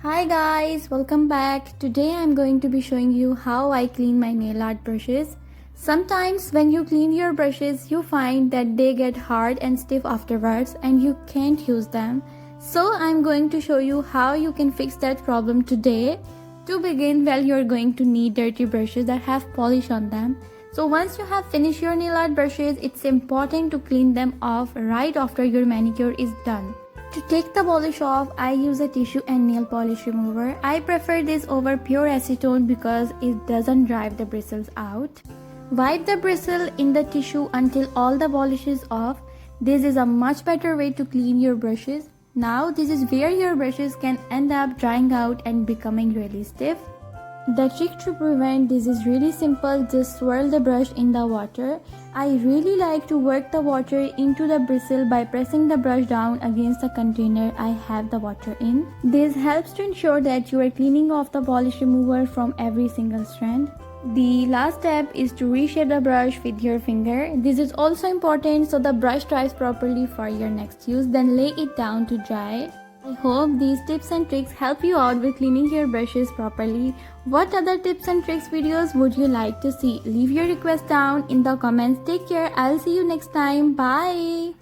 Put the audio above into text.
Hi guys, welcome back. Today I'm going to be showing you how I clean my nail art brushes. Sometimes when you clean your brushes, you find that they get hard and stiff afterwards and you can't use them. So I'm going to show you how you can fix that problem today. To begin, well, you're going to need dirty brushes that have polish on them. So once you have finished your nail art brushes, it's important to clean them off right after your manicure is done. To take the polish off, I use a tissue and nail polish remover. I prefer this over pure acetone because it doesn't drive the bristles out. Wipe the bristle in the tissue until all the polish is off. This is a much better way to clean your brushes. Now this is where your brushes can end up drying out and becoming really stiff. The trick to prevent this is really simple, just swirl the brush in the water. I really like to work the water into the bristle by pressing the brush down against the container I have the water in. This helps to ensure that you are cleaning off the polish remover from every single strand. The last step is to reshape the brush with your finger. This is also important so the brush dries properly for your next use, then lay it down to dry. I hope these tips and tricks help you out with cleaning your brushes properly. What other tips and tricks videos would you like to see? Leave your request down in the comments. Take care. I'll see you next time. Bye.